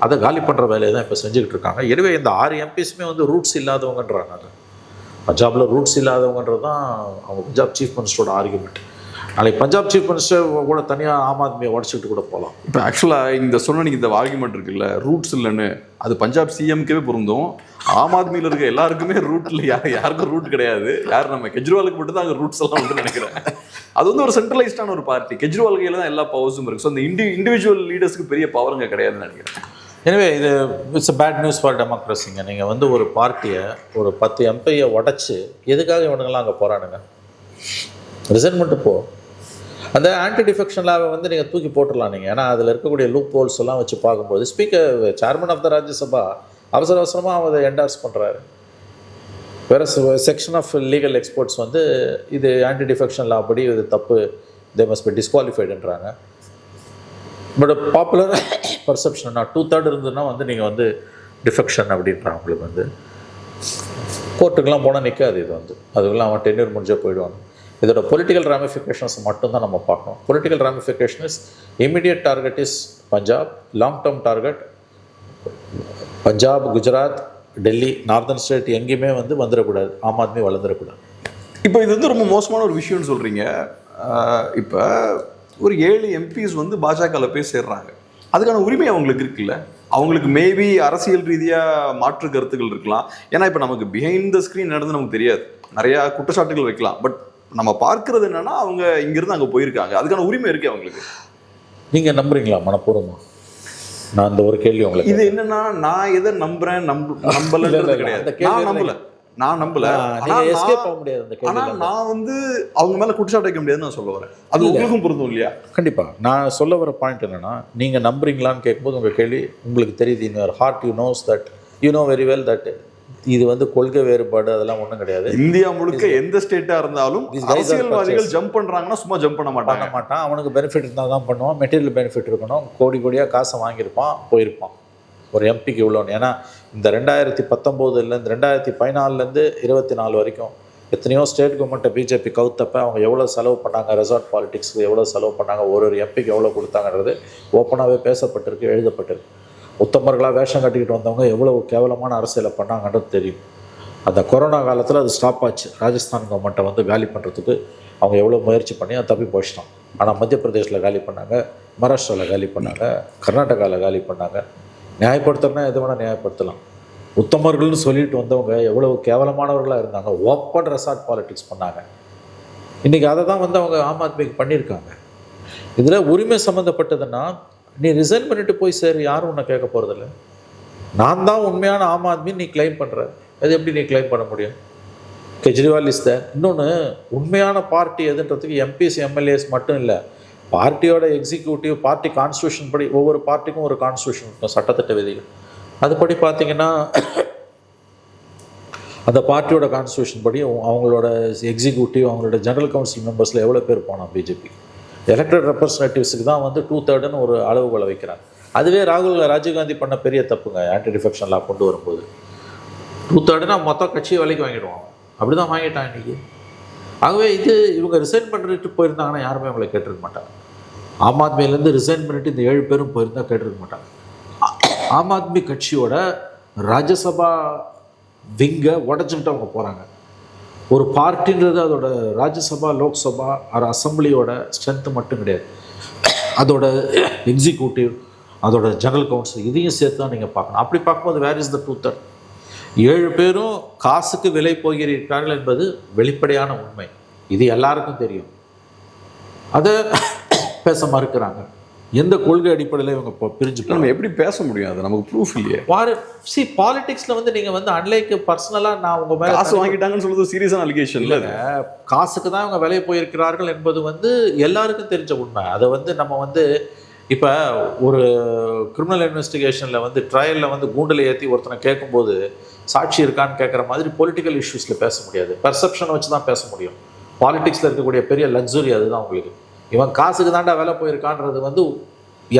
அதை காலி பண்ணுற வேலையை தான் இப்போ செஞ்சுக்கிட்டு இருக்காங்க. எனவே இந்த 6 எம்பிஸுமே வந்து ரூட்ஸ் இல்லாதவங்கன்றாங்க. பஞ்சாபில் ரூட்ஸ் இல்லாதவங்கன்றது தான் அவங்க பஞ்சாப் சீஃப் மினிஸ்டரோட ஆர்குமெண்ட். நாளைக்கு பஞ்சாப் சீஃப் மினிஸ்டர் கூட தனியாக ஆம் ஆத்மியை உடச்சிக்கிட்டு கூட போகலாம். இப்போ ஆக்சுவலாக இந்த சொன்ன இந்த ஆர்குமெண்ட் இருக்குல்ல, ரூட்ஸ் இல்லைன்னு, அது பஞ்சாப் சிஎம்கே பொருந்தும். ஆம் ஆத்மியில் இருக்க எல்லாருக்குமே ரூட்டில் யாருக்கும் ரூட் கிடையாது. யார் நம்ம கெஜ்ரிவாலுக்கு மட்டும் தான் அங்கே ரூட்ஸ் எல்லாம் வந்து நினைக்கிறேன். அது வந்து ஒரு சென்ட்ரலைஸ்டான ஒரு பார்ட்டி. கெஜ்ரிவால் கையில் தான் எல்லா பவர்ஸும் இருக்குது. ஸோ அந்த இண்டிவிஜுவல் லீடர்ஸ்க்கு பெரிய பவருங்க கிடையாதுன்னு நினைக்கிறேன். எனவே இது it's a bad news for டெமோக்ரஸிங்க. நீங்கள் வந்து ஒரு பார்ட்டியை ஒரு 10 எம்பியை உடச்சி எதுக்காக இவனுங்கெல்லாம் அங்கே போகிறானுங்க? ரிசைன்மெண்ட்டு போ. அந்த ஆன்டி டிஃபெக்ஷன் லாவை வந்து நீங்கள் தூக்கி போட்டுடலாம் நீங்கள். ஏன்னா அதில் இருக்கக்கூடிய லூப் ஹோல்ஸ் எல்லாம் வச்சு பார்க்கும்போது speaker chairman of the Rajya Sabha அவசரமாக அதை என்டார்ஸ் பண்ணுறாரு. வேறு செக்ஷன் ஆஃப் லீகல் எக்ஸ்பர்ட்ஸ் வந்து இது ஆன்டி டிஃபெக்ஷன் லா படி இது தப்பு, தே மஸ்ட் பி டிஸ்குவாலிஃபைடுன்றாங்க. பட் பாப்புலர் பர்செப்ஷன்னா 2/3 இருந்ததுன்னா வந்து நீங்கள் வந்து டிஃபெக்ஷன் அப்படின்றாங்க. உங்களுக்கு வந்து கோர்ட்டுக்கெலாம் போனால் நிற்காது. இது வந்து அதுக்கெல்லாம் அவன் டென்யூர் முடிஞ்சே போயிடுவாங்க. இதோட பொலிட்டிக்கல் ராமிஃபிகேஷன்ஸ் மட்டும்தான் நம்ம பார்க்கணும். Political ramification is immediate target is Punjab, long term target Punjab, Gujarat, Delhi, northern state எங்கேயுமே வந்து வந்துடக்கூடாது, ஆம் ஆத்மி வளர்ந்துடக்கூடாது. இப்போ இது வந்து ரொம்ப மோசமான ஒரு விஷயம்னு சொல்கிறீங்க. இப்போ ஒரு 7 எம்பிஸ் வந்து பாஜகவில் போய் சேர்றாங்க. அதுக்கான உரிமை அவங்களுக்கு இருக்குல்ல? அவங்களுக்கு மேபி அரசியல் ரீதியாக மாற்று கருத்துக்கள் இருக்கலாம். ஏன்னா இப்போ நமக்கு பிஹைண்ட் த ஸ்க்ரீன் நடந்து நமக்கு தெரியாது, நிறையா குற்றச்சாட்டுகள் வைக்கலாம். பட் நம்ம பார்க்கறது என்னன்னா அவங்க இங்கிருந்து அங்கே போயிருக்காங்க, அதுக்கான உரிமை இருக்கு அவங்களுக்கு. நீங்கள் நம்புறீங்களா மனப்பூர்வமா? நான் அந்த ஒரு கேள்வி உங்களுக்கு. இது என்னன்னா, நான் எதை நம்புறேன் நம்பலன்றது கிடையாது. நான் நம்பல. ஆனா நான் வந்து அவங்க மேல குற்றச்சாட்டு வைக்க முடியாதுன்னு நான் சொல்ல வரேன். அது உங்களுக்கும் பொருந்தும் இல்லையா? கண்டிப்பா. நான் சொல்ல வர பாயிண்ட் என்னன்னா, நீங்க நம்புறீங்களான்னு கேட்கும்போது உங்க கேள்வி உங்களுக்கு தெரியுது. In your heart you knows that you know very well that இது வந்து கொள்கை வேறுபாடு அதெல்லாம் ஒன்றும் கிடையாது. இந்தியா முழுக்க எந்த ஸ்டேட்டா இருந்தாலும் அரசியல்வாதிகள் ஜம்ப் பண்றாங்கன்னா சும்மா ஜம்ப் பண்ண மாட்டான். அவனுக்கு பெனிஃபிட் இருந்தால் தான் பண்ணுவான். மெட்டீரியல் பெனிஃபிட் இருக்கணும். கோடியாக காசை வாங்கியிருப்பான், போயிருப்பான். ஒரு எம்பிக்கு இவ்வளோன்னு. ஏன்னா இந்த 2019 2014 24 வரைக்கும் எத்தனையோ ஸ்டேட் கவர்மெண்ட்டை பிஜேபி கவுத்தப்ப அவங்க எவ்வளோ செலவு பண்ணாங்க, ரெசார்ட் பாலிடிக்ஸ்க்கு எவ்வளோ செலவு பண்ணாங்க, ஒரு எம்பிக்கு எவ்வளோ கொடுத்தாங்கன்றது ஓப்பனாகவே பேசப்பட்டிருக்கு, எழுதப்பட்டிருக்கு. உத்தமர்களாக வேஷம் கட்டிக்கிட்டு வந்தவங்க எவ்வளோ கேவலமான அரசியலை பண்ணாங்கன்றது தெரியும். அந்த கொரோனா காலத்தில் அது ஸ்டாப் ஆச்சு. ராஜஸ்தான் கவர்மெண்ட்டை வந்து காலி பண்ணுறதுக்கு அவங்க எவ்வளோ முயற்சி பண்ணி அதை தப்பி போயிட்டான். ஆனால் மத்திய பிரதேசில் காலி பண்ணாங்க, மகாராஷ்டிராவில் காலி பண்ணாங்க, கர்நாடகாவில் காலி பண்ணாங்க. நியாயப்படுத்தணும்னா எது வேணால் நியாயப்படுத்தலாம். உத்தமர்கள்னு சொல்லிட்டு வந்தவங்க எவ்வளோ கேவலமானவர்களாக இருந்தாங்க, ஓப்பன் ரெசார்ட் பாலிடிக்ஸ் பண்ணாங்க. இன்றைக்கி அதை தான் வந்து அவங்க ஆம் ஆத்மிக்கு பண்ணியிருக்காங்க. இதில் உரிமை சம்மந்தப்பட்டதுன்னா நீ ரிசைன் பண்ணிட்டு போய் சரி, யாரும் உன்னை கேட்க போகிறதில்ல. நான் தான் உண்மையான ஆம் ஆத்மி நீ கிளைம் பண்ணுற, அது எப்படி நீ கிளைம் பண்ண முடியும்? கெஜ்ரிவால் இஸ் தான். இன்னொன்று, உண்மையான பார்ட்டி எதுன்றதுக்கு எம்பிஸ் எம்எல்ஏஸ் மட்டும் இல்லை, பார்ட்டியோட எக்ஸிக்யூட்டிவ், பார்ட்டி கான்ஸ்டியூஷன் படி ஒவ்வொரு பார்ட்டிக்கும் ஒரு கான்ஸ்டியூஷன் இருக்கும், சட்டத்திட்ட விதிகள். அதுபடி பார்த்தீங்கன்னா அந்த பார்ட்டியோட கான்ஸ்டியூஷன் படி அவங்களோட எக்ஸிக்யூட்டிவ், அவங்களோட ஜெனரல் கவுன்சில் மெம்பர்ஸில் எவ்வளோ பேர் போனால் பிஜேபி எலெக்டட் ரெப்ரஸன்டேட்டிவ்ஸுக்கு தான் வந்து 2/3 ஒரு அளவுகளை வைக்கிறாங்க. அதுவே ராஜீவ்காந்தி பண்ண பெரிய தப்புங்க. ஆன்டி டிஃபெக்ஷன் லா கொண்டு வரும்போது 2/3 மொத்த கட்சியை விலைக்கு வாங்கிடுவாங்க. அப்படி தான் வாங்கிட்டான் இன்றைக்கி. ஆகவே இது இவங்க ரிசைன் பண்ணிட்டு போயிருந்தாங்கன்னா யாருமே அவங்களை கேட்டிருக்க மாட்டாங்க. ஆம் ஆத்மியிலேருந்து ரிசைன் பண்ணிவிட்டு இந்த 7 பேரும் போயிருந்தால் கேட்டிருக்க மாட்டாங்க. ஆம் ஆத்மி கட்சியோட ராஜ்யசபா விங்கை உடச்சிக்கிட்டு அவங்க போகிறாங்க. ஒரு பார்ட்டின்றது அதோட ராஜ்யசபா, லோக்சபா, ஒரு அசம்பிளியோட ஸ்ட்ரென்த்து மட்டும் கிடையாது, அதோட எக்ஸிக்யூட்டிவ், அதோட ஜெனரல் கவுன்சில், இதையும் சேர்த்து தான் நீங்கள் பார்க்கணும். அப்படி பார்க்கும்போது வேர் இஸ் த 2/3? 7 பேரும் காசுக்கு விலை போகிறார்கள் என்பது வெளிப்படையான உண்மை. இது எல்லாருக்கும் தெரியும். அதை பேச மறுக்கிறாங்க. எந்த கொள்கை அடிப்படையில் இவங்க பிரிஞ்சு நம்ம எப்படி பேச முடியும்? அது நமக்கு ப்ரூஃப் இல்லையே. பாலிடிக்ஸில் வந்து நீங்கள் வந்து அன்லைக் பர்சனலாக நான் உங்கள் மேலே காசு வாங்கிட்டாங்கன்னு சொல்கிறது சீரியஸான அலிகேஷன் இல்லைங்க. காசுக்கு தான் இவங்க விலை போயிருக்கிறார்கள் என்பது வந்து எல்லாருக்கும் தெரிஞ்ச உண்மை. அதை வந்து நம்ம வந்து இப்போ ஒரு கிரிமினல் இன்வெஸ்டிகேஷனில் வந்து ட்ரையலில் வந்து கூண்டில் ஏற்றி ஒருத்தனை கேட்கும்போது சாட்சி இருக்கான்னு கேட்குற மாதிரி பொலிட்டிக்கல் இஷ்யூஸில் பேச முடியாது. பெர்செப்ஷனை வச்சு தான் பேச முடியும். பாலிடிக்ஸில் இருக்கக்கூடிய பெரிய லக்ஸுரி அதுதான் உங்களுக்கு. இவன் காசுக்கு தாண்டா வேலை போயிருக்கான்றது வந்து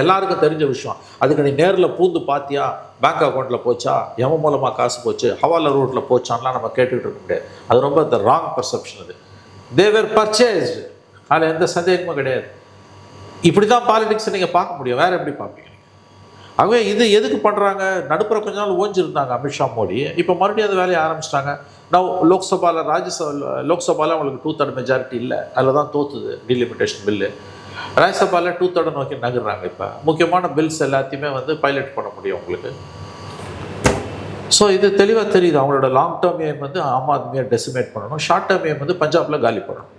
எல்லாருக்கும் தெரிஞ்ச விஷயம். அதுக்கு நீ நேரில் பூந்து பார்த்தியா, பேங்க் அக்கௌண்ட்டில் போச்சா, எவன் மூலமாக காசு போச்சு, ஹவாலா ரூட்டில் போச்சான்லாம் நம்ம கேட்டுக்கிட்டு இருக்க முடியாது. அது ரொம்ப த ராங் பர்செப்ஷன். அது தேவர் பர்ச்சேஸ்டு, அதில் எந்த சந்தேகமும் கிடையாது. இப்படி தான் பாலிடிக்ஸை நீங்கள் பார்க்க முடியும், வேறு எப்படி பார்ப்பீங்க? ஆகவே இது எதுக்கு பண்ணுறாங்க? நடுப்புற கொஞ்ச நாள் ஓஞ்சிருந்தாங்க அமித்ஷா, மோடி. இப்போ மறுபடியும் அது வேலையை ஆரம்பிச்சிட்டாங்க. நான் லோக்சபாவில் லோக்சபாவில் அவங்களுக்கு 2/3 மெஜாரிட்டி இல்லை, அதில் தான் தோற்றுது டீலிமிட்டேஷன் பில்லு. ராஜ்யசபாவில் 2/3 நோக்கி நகர்றாங்க. இப்போ முக்கியமான பில்ஸ் எல்லாத்தையுமே வந்து பைலட் பண்ண முடியும் உங்களுக்கு. ஸோ இது தெளிவாக தெரியுது. அவங்களோட லாங் டேர்ம் எய்ம் வந்து ஆம் ஆத்மியை டெசிமேட் பண்ணணும், ஷார்ட் டேர்ம் எய்ம் வந்து பஞ்சாபில் காலி பண்ணணும்.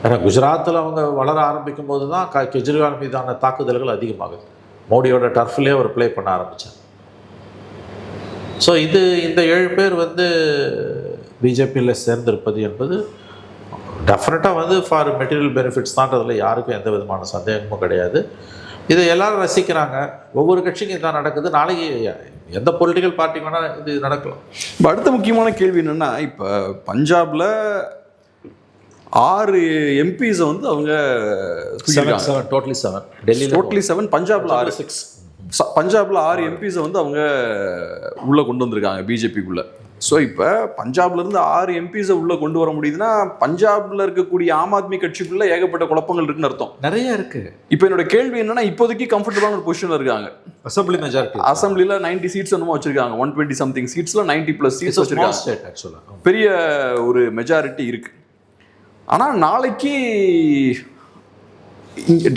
ஏன்னா குஜராத்தில் அவங்க வளர ஆரம்பிக்கும் போது தான் கெஜ்ரிவால் மீதான தாக்குதல்கள் அதிகமாகுது. மோடியோட டர்ஃப்லேயே அவர் ப்ளே பண்ண ஆரம்பித்தார். ஸோ இந்த 7 பேர் வந்து பிஜேபியில் சேர்ந்திருப்பது என்பது டெஃபினட்டாக வந்து ஃபார் மெட்டீரியல் பெனிஃபிட்ஸ் தான்றதில் யாருக்கும் எந்த விதமான சந்தேகமும் கிடையாது. இதை எல்லாரும் ரசிக்கிறாங்க. ஒவ்வொரு கட்சிக்கும் இதான் நடக்குது. நாளைக்கு எந்த பொலிட்டிக்கல் பார்ட்டிக்கு வேணால் இது நடக்கலாம். இப்போ அடுத்த முக்கியமான கேள்வி என்னென்னா, இப்போ பஞ்சாபில் 6 எம்பிஸை வந்து அவங்க டோட்டலி 7, டெல்லியில் டோட்டலி 7, பஞ்சாபில் 6. பஞ்சாபில் 6 எம்பிஸை வந்து அவங்க உள்ளே கொண்டு வந்திருக்காங்க பிஜேபிக்குள்ளே. ஸோ இப்போ பஞ்சாப்லேருந்து 6 எம்பிஸை உள்ளே கொண்டு வர முடியுதுன்னா பஞ்சாபில் இருக்கக்கூடிய ஆம் ஆத்மி கட்சிக்குள்ளே ஏகப்பட்ட குழப்பங்கள் இருக்குன்னு அர்த்தம். நிறைய இருக்குது. இப்போ என்னோட கேள்வி என்னன்னா, இப்போதைக்கு கம்ஃபர்டபுளான ஒரு பொசிஷனில் இருக்காங்க. அசம்பிளி மெஜாரிட்டி, அசம்பிளியில் 90 சீட்ஸ் என்னமோ வச்சிருக்காங்க. 120 சம்திங் சீட்ஸில் 90+ சீட்ஸ் வச்சிருக்காங்க. ஆக்சுவலாக பெரிய ஒரு மெஜாரிட்டி இருக்குது. ஆனால் நாளைக்கு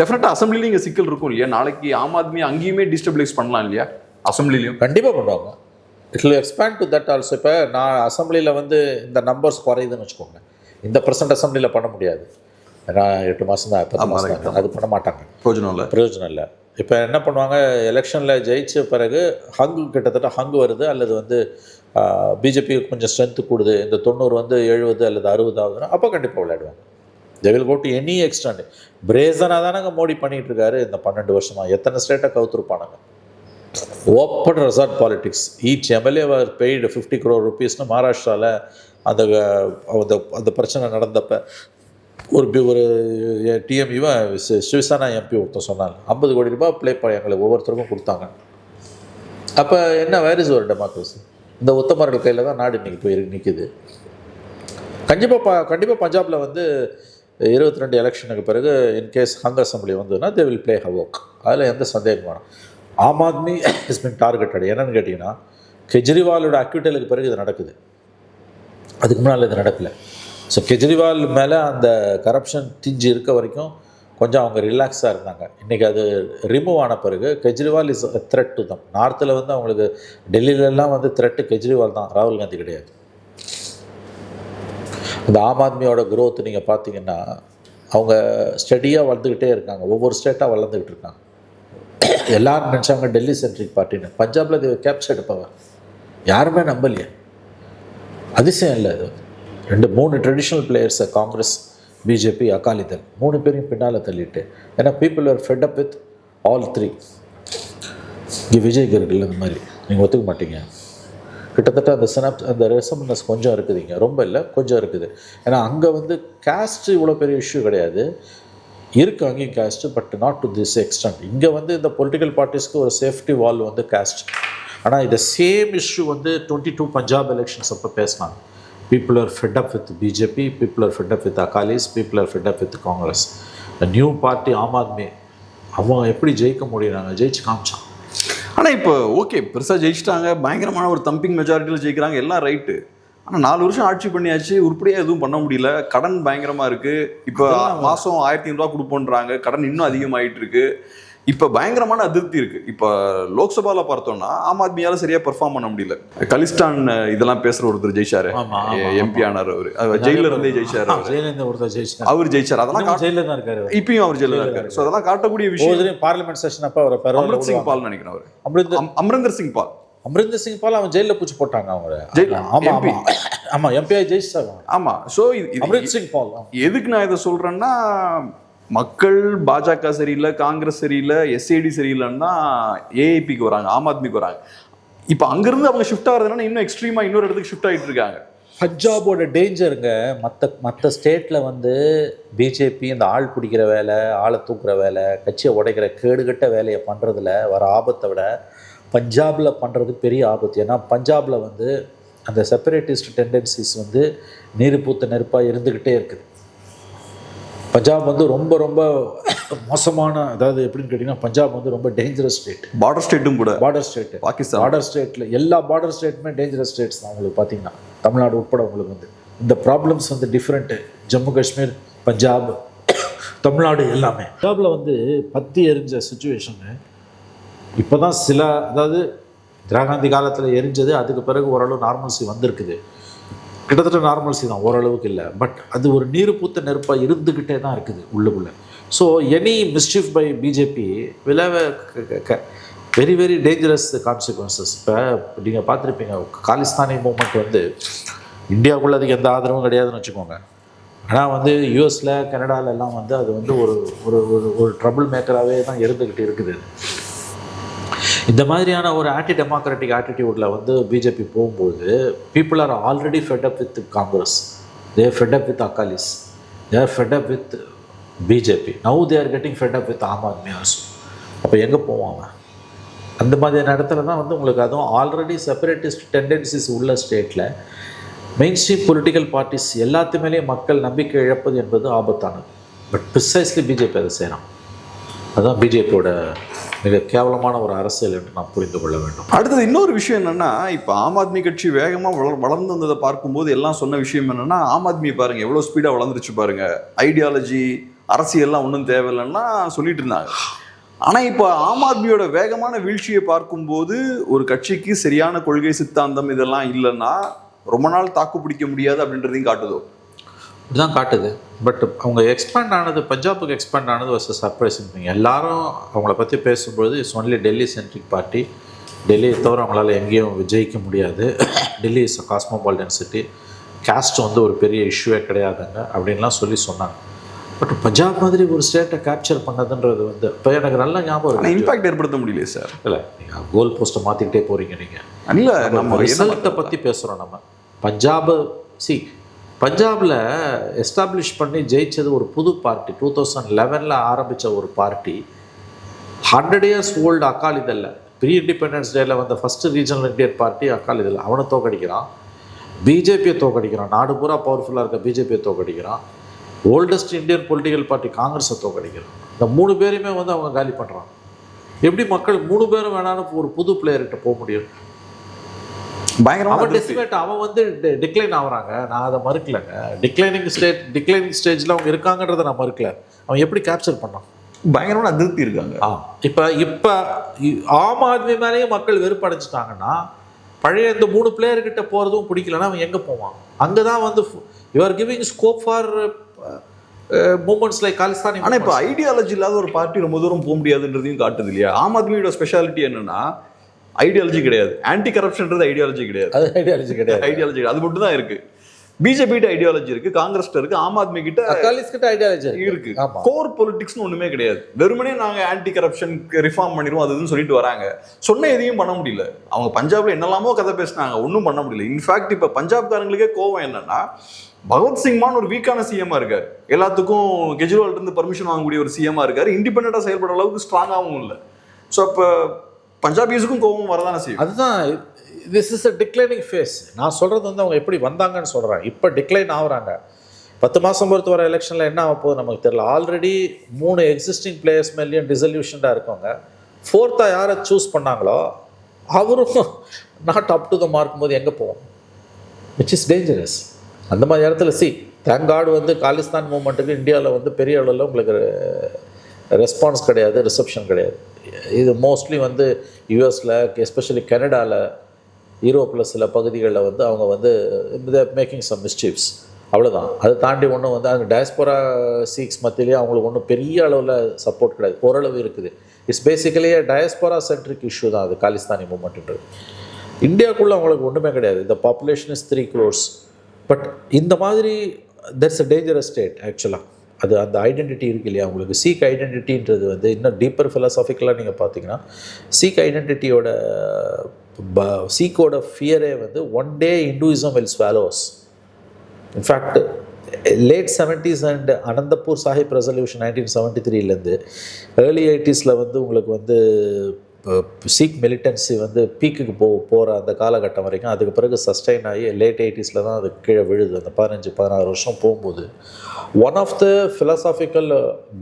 டெஃபினட்டாக அசம்பிளிலையும் இங்கே சிக்கல் இருக்கும் இல்லையா? நாளைக்கு ஆம் ஆத்மி அங்கேயுமே டிஸ்டபிளைஸ் பண்ணலாம் இல்லையா? அசம்பிளிலையும் கண்டிப்பாக பண்ணுவாங்க. It will expand to that also. இப்போ நான் அசம்பிளியில் வந்து இந்த நம்பர்ஸ் குறையுதுன்னு வச்சுக்கோங்க, இந்த % அசம்பிளியில் பண்ண முடியாது. ஏன்னா 8 மாதம் தான், 10 மாதம் தான், அது பண்ண மாட்டாங்க. பிரயோஜனம் இல்லை. இப்போ என்ன பண்ணுவாங்க, எலெக்ஷனில் ஜெயிச்ச பிறகு கிட்டத்தட்ட ஹங்கு வருது, அல்லது வந்து பிஜேபிக்கு கொஞ்சம் ஸ்ட்ரென்த்து கூடுது, இந்த 90 வந்து 70 அல்லது 60 ஆகுதுன்னா அப்போ கண்டிப்பாக விளையாடுவாங்க. They will go to any extent. பிரேசனாக தானங்க மோடி பண்ணிகிட்டு இருக்காரு இந்த 12 வருஷமாக. எத்தனை ஸ்டேட்டை கவுத்துருப்பானுங்க. Open resort politics. Each MLA were paid 50 crore rupeesனு மகாராஷ்டிராவில் அந்த பிரச்சனை நடந்தப்போ ஒரு டிஎம்இவன் சிவசேனா எம்பி ஒருத்தர் சொன்னாங்க 50 கோடி ரூபாய் ப்ளே எங்களுக்கு ஒவ்வொருத்தருக்கும் கொடுத்தாங்க. அப்போ என்ன வேர் இஸ் ஒரு டெமோக்ரஸி? இந்த உத்தமர்கள் கையில் தான் நாடு இன்றைக்கி போய் நிற்கிது. கண்டிப்பாக பஞ்சாபில் வந்து 22 எலெக்ஷனுக்கு பிறகு இன்கேஸ் ஹங் அசம்பிளி வந்ததுன்னா தே வில் ப்ளே ஹவோக். அதில் எந்த சந்தேகம் வேணும். Aam Aadmi is been targeted. என்னென்னு கேட்டிங்கன்னா, கெஜ்ரிவாலோட அக்யூட்டலுக்கு பிறகு இது நடக்குது, அதுக்கு முன்னால் இது நடக்கலை. ஸோ கெஜ்ரிவால் மேலே அந்த கரப்ஷன் திஞ்சு இருக்க வரைக்கும் கொஞ்சம் அவங்க ரிலாக்ஸாக இருந்தாங்க. இன்றைக்கி அது ரிமூவ் ஆன பிறகு Kejriwal is a threat to them. நார்த்தில் வந்து அவங்களுக்கு டெல்லியிலலாம் வந்து த்ரெட்டு கெஜ்ரிவால் தான், ராகுல் காந்தி கிடையாது. இந்த ஆம் ஆத்மியோட க்ரோத் நீங்கள் பார்த்தீங்கன்னா அவங்க ஸ்டடியாக வளர்ந்துக்கிட்டே இருக்காங்க, ஒவ்வொரு ஸ்டேட்டாக வளர்ந்துக்கிட்டு இருக்காங்க. எல்லோரும் நினச்சாங்க டெல்லி சென்ட்ரிக் பார்ட்டின்னு. பஞ்சாபில் இது கேப்சர்டு பவர் யாருமே நம்பலையே. அதிசயம் இல்லை அது. 2-3 ட்ரெடிஷ்னல் பிளேயர்ஸை காங்கிரஸ், பிஜேபி, அகாலிதள் 3 பேரையும் பின்னால் தள்ளிட்டு, ஏன்னா people are fed up with all 3. இங்கே விஜய்க்கு இருக்குல்ல இந்த மாதிரி, நீங்கள் ஒத்துக்க மாட்டீங்க. கிட்டத்தட்ட அந்த ரெசம்பனஸ் கொஞ்சம் இருக்குதுங்க, ரொம்ப இல்லை கொஞ்சம் இருக்குது. ஏன்னா அங்கே வந்து கேஸ்ட்டு இவ்வளோ பெரிய இஷ்யூ கிடையாது, இருக்குது அங்கேயும் caste, but not to this extent. இங்கே வந்து இந்த பொலிட்டிக்கல் பார்ட்டிஸ்க்கு ஒரு சேஃப்டி வால் வந்து கேஸ்ட். ஆனால் இந்த சேம் இஷ்யூ வந்து 22 பஞ்சாப் எலெக்ஷன்ஸ் அப்போ பேசினாங்க. People are fed up with BJP, people are fed up with Akalis, people are fed up with Congress. The new party, Aam Aadmi, அவங்க எப்படி ஜெயிக்க முடியுறாங்க, ஜெயிச்சு காமிச்சான். ஆனால் இப்போ ஓகே பெருசாக ஜெயிச்சிட்டாங்க, பயங்கரமான ஒரு தம்பிங் மெஜாரிட்டியில் ஜெயிக்கிறாங்க, எல்லாம் ரைட்டு. ஆனால் 4 வருஷம் ஆட்சி பண்ணியாச்சு, உருப்படியாக எதுவும் பண்ண முடியல. கடன் பயங்கரமாக இருக்குது. இப்போ மாதம் 1500 ரூபா கொடுப்போன்றாங்க, கடன் இன்னும் அதிகமாகிட்டு இருக்கு. இப்போ பயங்கரமான அதிருப்தி இருக்குது. இப்போ லோக்சபாவில் பார்த்தோம்னா ஆம் ஆத்மியால் சரியாக பெர்ஃபார்ம் பண்ண முடியல. கலிஸ்தான் இதெல்லாம் பேசுகிற ஒருத்தர் ஜெயிச்சாரு, எம்பி ஆனார், அவர் ஜெயிலில் இருந்தே ஜெயிச்சார், அவர் ஜெயிச்சார். அதெல்லாம் ஜெயிலில் தான் இருக்காரு, இப்பயும் அவர் ஜெயிலில் தான் இருக்காரு. ஸோ அதெல்லாம் காட்டக்கூடிய விஷயம். பார்லிமெண்ட் செஷன் அப்போ அவர் அம்ரித் சிங் பால் நினைக்கிறேன், அவர் அமரிந்தர் சிங் பால். அமரிந்தர் சிங் பால் அவன் ஜெயிலில் பூச்சி போட்டாங்க அவங்க. ஆமாம் எம்பிஐ ஜெயிச்சாங்க. ஆமாம். ஸோ அமரித் சிங் பால் எதுக்கு நான் இதை சொல்கிறேன்னா, மக்கள் பாஜக சரியில்லை, காங்கிரஸ் சரியில்லை, எஸ்ஏடி சரியில்லைன்னா ஏஐபிக்கு வராங்க, ஆம் ஆத்மிக்கு வராங்க. இப்போ அங்கேருந்து அவங்க ஷிஃப்ட் ஆகிறதுனா இன்னும் எக்ஸ்ட்ரீமாக இன்னொரு இடத்துக்கு ஷிஃப்ட் ஆகிட்டு இருக்காங்க. பஞ்சாபோட டேஞ்சருங்க. மற்ற ஸ்டேட்டில் வந்து பிஜேபி இந்த ஆள் பிடிக்கிற வேலை, ஆளை தூக்குற வேலை, கட்சியை உடைக்கிற கேடுகட்ட வேலையை பண்ணுறதுல வர ஆபத்தை விட பஞ்சாபில் பண்ணுறது பெரிய ஆபத்து. ஏன்னா பஞ்சாபில் வந்து அந்த செப்பரேட்டிஸ்ட் டெண்டன்சிஸ் வந்து நீர் பூத்த நெருப்பாக இருந்துக்கிட்டே இருக்குது. பஞ்சாப் வந்து ரொம்ப ரொம்ப மோசமான, அதாவது எப்படின்னு கேட்டிங்கன்னா பஞ்சாப் வந்து ரொம்ப டேஞ்சரஸ் ஸ்டேட். பார்டர் ஸ்டேட்டும் கூட. பார்டர் ஸ்டேட்டு பாகிஸ்தான் பார்டர் ஸ்டேட்டில் எல்லா பார்டர் ஸ்டேட்டுமே டேஞ்சரஸ் ஸ்டேட்ஸ் தான். உங்களுக்கு பார்த்தீங்கன்னா தமிழ்நாடு உட்பட உங்களுக்கு வந்து இந்த ப்ராப்ளம்ஸ் வந்து டிஃப்ரெண்ட்டு. ஜம்மு காஷ்மீர், பஞ்சாப், தமிழ்நாடு எல்லாமே. பஞ்சாபில் வந்து பற்றி எரிஞ்ச சுச்சுவேஷனு இப்போ தான் சில, அதாவது இந்திரா காந்தி காலத்தில் எரிஞ்சது, அதுக்கு பிறகு ஓரளவு நார்மல்சி வந்திருக்குது. கிட்டத்தட்ட நார்மல்சி தான், ஓரளவுக்கு இல்லை. பட் அது ஒரு நீர் பூத்த நெருப்பாக இருந்துக்கிட்டே தான் இருக்குது உள்ளுக்குள்ளே. ஸோ எனி மிஸ்chief by BJP will have very very dangerous consequences. இப்போ நீங்கள் பார்த்துருப்பீங்க, காலிஸ்தானி மூமெண்ட் வந்து இந்தியாவுக்குள்ளே அதுக்கு எந்த ஆதரவும் கிடையாதுன்னு வச்சுக்கோங்க. ஆனால் வந்து யூஎஸில், கனடாலெல்லாம் வந்து அது வந்து ஒரு ஒரு ஒரு ட்ரபிள் மேக்கராகவே தான் இருந்துக்கிட்டு இருக்குது. இந்த மாதிரியான ஒரு ஆன்டி டெமோக்ராட்டிக் ஆட்டிடியூடில் வந்து பிஜேபி போகும்போது people are already fed up with Congress, they are fed up with Akalis, they are fed up with BJP, now they are getting fed up with Aam Aadmi also. அப்போ எங்கே போவாங்க? அந்த மாதிரியான இடத்துல தான் வந்து உங்களுக்கு, அதுவும் ஆல்ரெடி செப்பரேட்டிஸ்ட் டெண்டன்சிஸ் உள்ள ஸ்டேட்டில் மெயின் ஸ்ட்ரீம் பொலிட்டிக்கல் பார்ட்டிஸ் எல்லாத்து மேலேயும் மக்கள் நம்பிக்கை இழப்பது என்பது ஆபத்தானது. பட் ப்ரிசைஸ்லி பிஜேபி அதை செய்யலாம். அதுதான் பிஜேபியோட மிக கேவலமான ஒரு அரசியல் என்று நாம் புரிந்து கொள்ள வேண்டும். அடுத்தது இன்னொரு விஷயம் என்னென்னா, இப்போ ஆம் ஆத்மி கட்சி வேகமாக வளர்ந்து வந்ததை பார்க்கும்போது எல்லாம் சொன்ன விஷயம் என்னென்னா, ஆம் ஆத்மி பாருங்கள் எவ்வளோ ஸ்பீடாக வளர்ந்துருச்சு பாருங்கள், ஐடியாலஜி அரசியல்லாம் ஒன்றும் தேவையில்லைன்னா சொல்லிட்டு இருந்தாங்க. ஆனால் இப்போ ஆம் ஆத்மியோட வேகமான வீழ்ச்சியை பார்க்கும்போது ஒரு கட்சிக்கு சரியான கொள்கை சித்தாந்தம் இதெல்லாம் இல்லைன்னா ரொம்ப நாள் தாக்கு பிடிக்க முடியாது அப்படின்றதையும் காட்டுதோ? இதுதான் காட்டுது. பட் அவங்க எக்ஸ்பேண்ட் ஆனது, பஞ்சாபுக்கு எக்ஸ்பேண்ட் ஆனது வாஸ் சர்ப்ரைசிங். எல்லாரும் அவங்கள பற்றி பேசும்பொழுது it's only Delhi centric party, டெல்லியை தவிர அவங்களால எங்கேயும் ஜெயிக்க முடியாது, Delhi is a cosmopolitan city, cost வந்து ஒரு பெரிய இஷ்யூவே கிடையாதுங்க அப்படின்லாம் சொன்னாங்க. பட் பஞ்சாப் மாதிரி ஒரு ஸ்டேட்டை கேப்சர் பண்ணதுன்றது வந்து இப்போ எனக்கு நல்லா ஞாபகம் இருக்குது. இம்பாக்ட் ஏற்படுத்த முடியல சார். இல்லை, நீங்கள் கோல் போஸ்ட்டை மாற்றிக்கிட்டே போகிறீங்க. நீங்கள் இல்லை, நம்ம ரிசல்ட்டை பற்றி பேசுகிறோம். நம்ம பஞ்சாபில் எஸ்டாப்ளிஷ் பண்ணி ஜெயித்தது ஒரு புது பார்ட்டி. 2011 ஆரம்பித்த ஒரு பார்ட்டி, 100 years ஓல்டு அகாலிதளில் ப்ரீ இண்டிபெண்டன்ஸ் டேயில் வந்த first regional Indian party Akali Dal. அவனை தோக்கடிக்கிறான். பிஜேபியை தோக்கடிக்கிறான், நாடு பூரா பவர்ஃபுல்லாக இருக்க பிஜேபியை தோக்கடிக்கிறான், ஓல்டஸ்ட் இந்தியன் பொலிட்டிக்கல் பார்ட்டி காங்கிரஸை தோக்கடிக்கிறான். இந்த 3 பேரையுமே வந்து அவங்க காலி பண்ணுறான். எப்படி மக்கள் 3 பேரும் வேணாலும் ஒரு புது பிளேயர்கிட்ட போக முடியும்? அவன் டெசிமேட், அவன் வந்து டிக்ளைன் ஆகுறாங்க. நான் அதை மறுக்கலைங்க. டிக்ளைனிங் ஸ்டேஜில் அவங்க இருக்காங்கன்றதை நான் மறுக்கல. அவன் எப்படி கேப்சர் பண்ணான்? பயங்கரமான அதிருப்தி இருக்காங்க. இப்போ ஆம் ஆத்மி மேலேயே மக்கள் வெறுப்படைஞ்சிட்டாங்கன்னா பழைய இந்த 3 பிளேயர்கிட்ட போகிறதும் பிடிக்கலன்னா அவன் எங்கே போவான்? அங்கே தான் வந்து you are giving scope for moments like Khalistani. ஆனால் இப்போ ஐடியாலஜி இல்லாத ஒரு பார்ட்டி ரொம்ப தூரம் போக முடியாதுன்றதையும் காட்டுது இல்லையா? ஆம் ஆத்மியோட ஸ்பெஷாலிட்டி என்னன்னா ஐடியாலஜி கிடையாது, ஆன்டி கரப்ஷன்றது ஐடியாலஜி கிடையாது. ஐடியாலஜி அது மட்டும் தான் இருக்கு. பிஜேபி கிட்ட ஐடியாலஜி இருக்கு, காங்கிரஸ் இருக்கு, ஆம் ஆத்மி கிட்ட ஐடியாலஜி இருக்கு. கோர் பொலிட்டிக்ஸ்னு ஒண்ணுமே கிடையாது. வெறுமனே நாங்க ஆன்டி கரப்ஷன் ரிஃபார்ம் பண்ணிடுவோம் அதுன்னு சொல்லிட்டு வராங்க. சொன்ன எதையும் பண்ண முடியல. அவங்க பஞ்சாப்ல என்னெல்லாமோ கதை பேசினாங்க, ஒன்றும் பண்ண முடியல. இன்ஃபேக்ட் இப்ப பஞ்சாப்காரங்களுக்கே கோவம் என்னன்னா, பகவத் மான் ஒரு வீக்கான சிஎம்மா இருக்காரு, எல்லாத்துக்கும் கெஜ்ரிவால் இருந்து பர்மிஷன் வாங்கக்கூடிய ஒரு சிஎம்மா இருக்காரு, இண்டிபெண்டா செயல்படுற அளவுக்கு ஸ்ட்ராங்காகவும் இல்லை. ஸோ அப்போ பஞ்சாபியஸுக்கும் கோவம் வரதானே செய்யும். அதுதான் this is a declining phase. நான் சொல்கிறது வந்து அவங்க எப்படி வந்தாங்கன்னு சொல்கிறேன். இப்போ டிக்ளைன் ஆகுறாங்க. 10 மாதம் பொறுத்து வர எலெக்ஷனில் என்ன ஆக போகுது நமக்கு தெரியல. ஆல்ரெடி 3 எக்ஸிஸ்டிங் பிளேயர்ஸ் மேலேயும் டிசல்யூஷனாக இருக்கவங்க. 4th யாரை சூஸ் பண்ணாங்களோ அவரும் நாட் அப் டு த மார்க்கும் போது எங்கே போவோம்? Which is dangerous. அந்த மாதிரி இடத்துல தேங்க் காட் வந்து காலிஸ்தான் மூமெண்ட்டுக்கு இந்தியாவில் வந்து பெரிய அளவில் உங்களுக்கு ரெஸ்பான்ஸ் கிடையாது, ரிசப்ஷன் கிடையாது. இது மோஸ்ட்லி வந்து யூஎஸில், எஸ்பெஷலி கனடாவில், யூரோப்பில் சில பகுதிகளில் வந்து அவங்க வந்து மேக்கிங் சம் மிஸ்சீவ்ஸ், அவ்வளோதான். அதை தாண்டி ஒன்றும் வந்து அங்கே டயஸ்போரா சீக்ஸ் மத்தியிலேயே அவங்களுக்கு ஒன்றும் பெரிய அளவில் சப்போர்ட் கிடையாது, ஓரளவு இருக்குது. It's basically diaspora centric issue தான் அது காலிஸ்தானி மூமெண்ட்ன்றது. இந்தியாவுக்குள்ளே அவங்களுக்கு ஒன்றுமே கிடையாது. இந்த பாப்புலேஷன் இஸ் 3 crores. பட் இந்த மாதிரி தட்ஸ் அ டேஞ்சரஸ் ஸ்டேட் ஆக்சுவலாக. அது அந்த ஐடென்டிட்டி இருக்கு இல்லையா உங்களுக்கு. சீக் ஐடென்டிட்டின்றது வந்து இன்னும் டீப்பர் ஃபிலாசாபிக்கலாக நீங்கள் பார்த்தீங்கன்னா சீக் ஐடென்டிட்டியோட சீக்கோட ஃபியரே வந்து one day Hinduism will swallows. In fact late 70s and Anandpur Sahib resolution 1973லேருந்து ஏர்லி 80s வந்து உங்களுக்கு வந்து சீக் மிலிட்டன்சி வந்து பீக்குக்கு போகிற அந்த காலகட்டம் வரைக்கும், அதுக்கு பிறகு சஸ்டைன் ஆகி லேட் 80s தான் அது கீழே விழுது. அந்த 15-16 வருஷம் போகும்போது one of the philosophical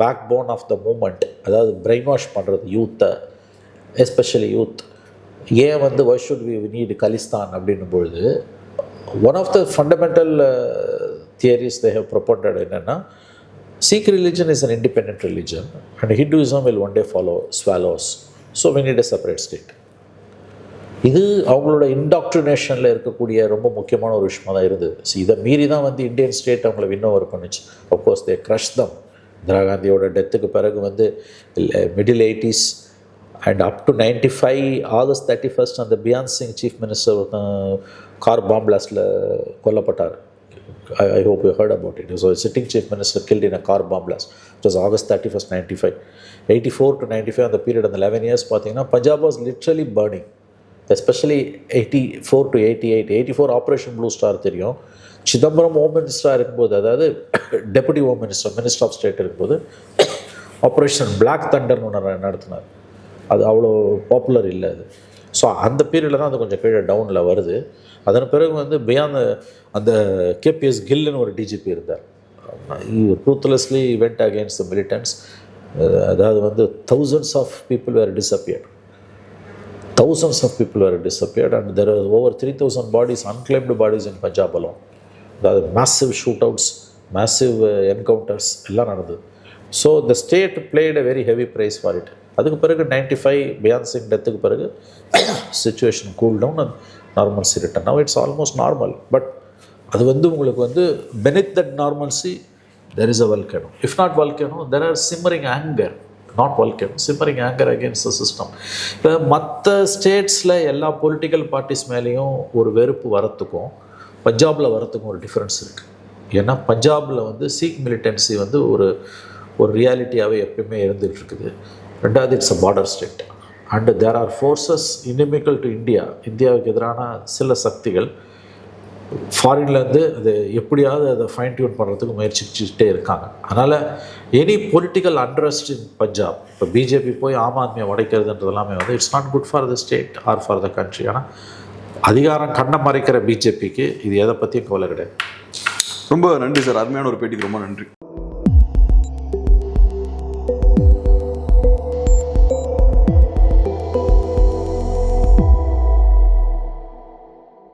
backbone of the moment, அதாவது பிரெயின் வாஷ் பண்ணுறது யூத்தை, எஸ்பெஷலி யூத், ஏன் வந்து why should we need Khalistan அப்படின்னும் பொழுது one of the fundamental theories they have propounded என்னென்னா, Sikh religion is an independent religion and Hinduism will one day follow swallows. So we need a separate state. இது அவங்களோட இன்டாக்ட்ரினேஷனில் இருக்கக்கூடிய ரொம்ப முக்கியமான ஒரு விஷயமாக தான் இருந்தது. ஸோ இதை மீறி தான் வந்து இந்தியன் ஸ்டேட் அவங்களை வின்னோவர் பண்ணுச்சு. Of course they crush them. Indira காந்தியோட டெத்துக்கு பிறகு வந்து middle 80s and up to 95 August 31 அந்த Beant Singh chief minister car bomb பிளாஸ்டில் கொல்லப்பட்டார். I hope you heard about it. So a sitting chief minister killed in a car bomb blast. It was August 31, 95. 84 to 95 அந்த period, அந்த 11 years பார்த்தீங்கன்னா Punjab was literally burning. Especially 84 to 88. 84 operation blue star தெரியும். Chidambaram home மினிஸ்டராக இருக்கும்போது, அதாவது deputy home minister of state இருக்கும்போது operation black தண்டர்னு ஒன்று நடத்தினார். அது அவ்வளோ பாப்புலர் இல்லை அது. ஸோ அந்த பீரியடில் தான் அது கொஞ்சம் கீழே டவுனில் வருது. அதன் பிறகு வந்து பியாண்ட் அந்த கேபிஎஸ் கில்லுன்னு ஒரு டிஜிபி இருந்தார். ரூத்லெஸ்லி வெண்ட் அகெயின்ஸ்ட் த மிலிட்டன்ஸ். அதாவது வந்து thousands of people were disappeared and there are over 3,000 bodies, unclaimed bodies in Punjab alone. அதாவது massive shootouts, massive encounters எல்லாம் நடந்தது. So the state played a very heavy price for it. அதுக்கு பிறகு 95 பியான் சிங் டெத்துக்கு பிறகு situation cool down and normalcy return. Now it's almost normal. But அது வந்து உங்களுக்கு வந்து beneath that normalcy there is a volcano. If not volcano, there are simmering anger, not volcano, simmering anger against the system. இப்போ மற்ற ஸ்டேட்ஸில் எல்லா political parties மேலேயும் ஒரு வெறுப்பு வரத்துக்கும் பஞ்சாபில் வரத்துக்கும் ஒரு டிஃப்ரென்ஸ் இருக்குது. ஏன்னா பஞ்சாபில் வந்து சீக் மிலிட்டன்சி வந்து ஒரு ரியாலிட்டியாகவே எப்பயுமே இருந்துகிட்டு இருக்குது. ரெண்டாவது it's a border state and there are forces inimical to இந்தியாவுக்கு எதிரான சில சக்திகள் ஃபாரின்லேருந்து அது எப்படியாவது அதை ஃபைன் டியூன் பண்ணுறதுக்கு முயற்சிச்சுட்டே இருக்காங்க. அதனால் any political unrest in Punjab, இப்போ பிஜேபி போய் ஆம் ஆத்மியை உடைக்கிறதுன்றது எல்லாமே வந்து it's not good for the state or for the country. ஆனால் அதிகாரம் கண்ணை மறைக்கிற பிஜேபிக்கு இது எதை பற்றியும் கவலை கிடையாது. ரொம்ப நன்றி சார், அருமையான ஒரு பேட்டிக்கு ரொம்ப நன்றி.